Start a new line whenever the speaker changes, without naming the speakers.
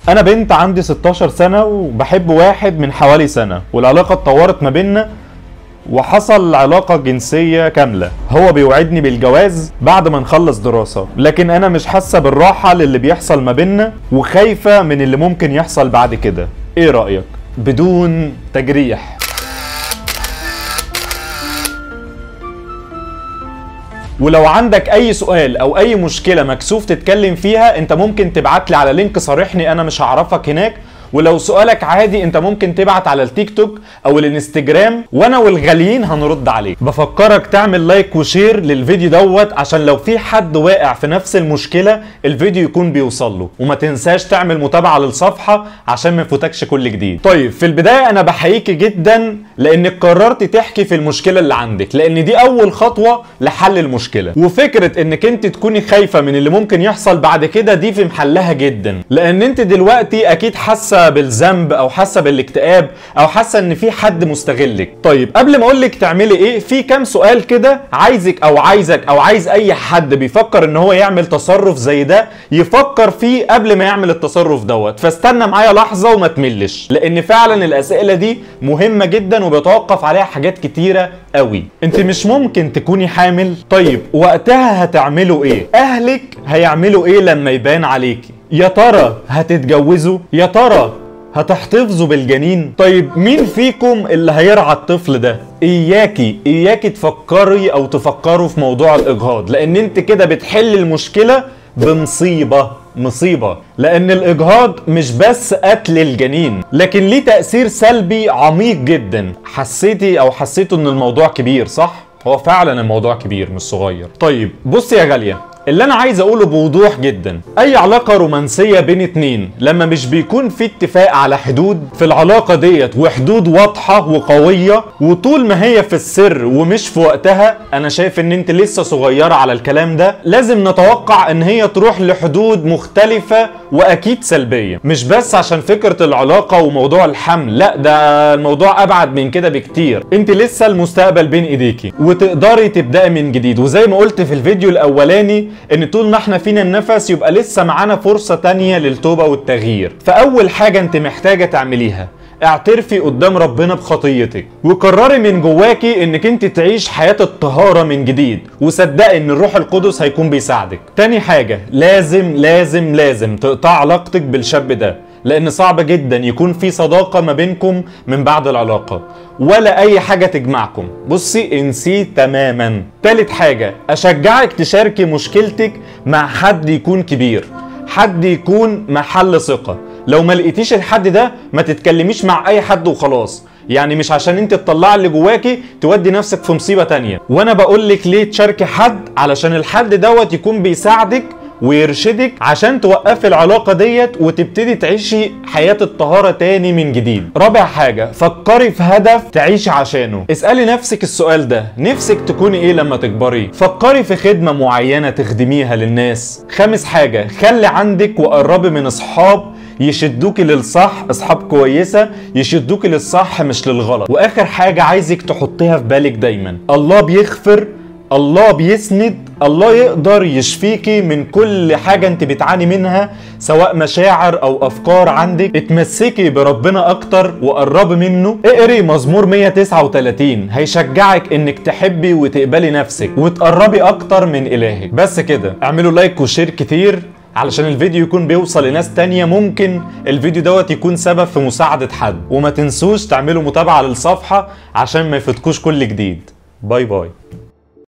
انا بنت عندي 16 سنة وبحب واحد من حوالي سنة، والعلاقة اتطورت ما بيننا وحصل علاقة جنسية كاملة. هو بيوعدني بالجواز بعد ما نخلص دراسة، لكن انا مش حاسة بالراحة للي بيحصل ما بيننا وخايفة من اللي ممكن يحصل بعد كده. ايه رأيك؟ بدون تجريح. ولو عندك اي سؤال او اي مشكلة مكسوف تتكلم فيها، انت ممكن تبعتلي على لينك صارحني، انا مش هعرفك هناك. ولو سؤالك عادي انت ممكن تبعت على التيك توك او الانستجرام، وانا والغاليين هنرد عليك. بفكرك تعمل لايك وشير للفيديو دوت عشان لو في حد واقع في نفس المشكلة الفيديو يكون بيوصل له. وما تنساش تعمل متابعة للصفحة عشان ما يفوتكش كل جديد. طيب في البداية انا بحييك جدا لانك قررت تحكي في المشكلة اللي عندك، لان دي اول خطوة لحل المشكلة. وفكرة انك انت تكوني خايفة من اللي ممكن يحصل بعد كده دي في محلها جدا، لان انت دلوقتي اكيد حاسة بالذنب او حاسه بالاكتئاب او حاسه ان في حد مستغلك. طيب قبل ما اقولك تعملي ايه، في كام سؤال كده عايزك او عايز اي حد بيفكر ان هو يعمل تصرف زي ده يفكر فيه قبل ما يعمل التصرف دوت. فاستنى معايا لحظه وما تملش، لان فعلا الاسئله دي مهمه جدا وبيتوقف عليها حاجات كتيره قوي. انت مش ممكن تكوني حامل، طيب وقتها هتعملوا ايه؟ اهلك هيعملوا ايه لما يبان عليكي؟ يا ترى هتتجوزوا؟ يا ترى هتحتفظوا بالجنين؟ طيب مين فيكم اللي هيرعى الطفل ده؟ اياكي تفكري او تفكروا في موضوع الاجهاض، لان انت كده بتحل المشكلة مصيبة. لان الاجهاض مش بس قتل الجنين، لكن ليه تأثير سلبي عميق جدا. حسيتوا ان الموضوع كبير، صح؟ هو فعلا الموضوع كبير مش صغير. طيب بص يا غالية، اللي انا عايز اقوله بوضوح جدا، اي علاقة رومانسية بين اتنين لما مش بيكون في اتفاق على حدود في العلاقة ديت، وحدود واضحة وقوية، وطول ما هي في السر ومش في وقتها، انا شايف ان انت لسه صغيرة على الكلام ده. لازم نتوقع ان هي تروح لحدود مختلفة واكيد سلبية، مش بس عشان فكرة العلاقة وموضوع الحمل، لا ده الموضوع ابعد من كده بكتير. انت لسه المستقبل بين ايديكي وتقدري تبدأي من جديد. وزي ما قلت في الفيديو الاولاني ان طول ما احنا فينا النفس يبقى لسه معانا فرصة تانية للتوبة والتغيير. فاول حاجة انت محتاجة تعمليها، اعترفي قدام ربنا بخطيتك، وقرري من جواكي انك انت تعيش حياة الطهارة من جديد، وصدقي ان الروح القدس هيكون بيساعدك. تاني حاجة، لازم تقطع علاقتك بالشاب ده، لان صعب جدا يكون في صداقة ما بينكم من بعد العلاقة ولا اي حاجة تجمعكم. بصي انسيه تماما. تالت حاجة، اشجعك تشاركي مشكلتك مع حد يكون كبير، حد يكون محل ثقة. لو ما لقيتيش الحد ده ما تتكلميش مع اي حد وخلاص، يعني مش عشان انت تطلع اللي جواكي تودي نفسك في مصيبة تانية. وانا بقولك ليه تشاركي حد، علشان الحد دوت يكون بيساعدك ويرشدك عشان توقفي العلاقة ديت وتبتدي تعيشي حياة الطهارة تاني من جديد. رابع حاجة، فكري في هدف تعيشي عشانه. اسألي نفسك السؤال ده، نفسك تكوني ايه لما تكبري؟ فكري في خدمة معينة تخدميها للناس. خامس حاجة، خلي عندك وقربي من اصحاب يشدوكي للصح، اصحاب كويسة يشدوكي للصح مش للغلط. واخر حاجة عايزك تحطيها في بالك دايما، الله بيغفر، الله بيسند، الله يقدر يشفيكي من كل حاجة انت بتعاني منها، سواء مشاعر او افكار عندك. اتمسكي بربنا اكتر وقربي منه. اقري مزمور 139 هيشجعك انك تحبي وتقبلي نفسك وتقربي اكتر من الهك. بس كده، اعملوا لايك وشير كتير علشان الفيديو يكون بيوصل لناس تانية، ممكن الفيديو دوت يكون سبب في مساعدة حد. وما تنسوش تعملوا متابعة للصفحة عشان ما يفوتكوش كل جديد. باي باي.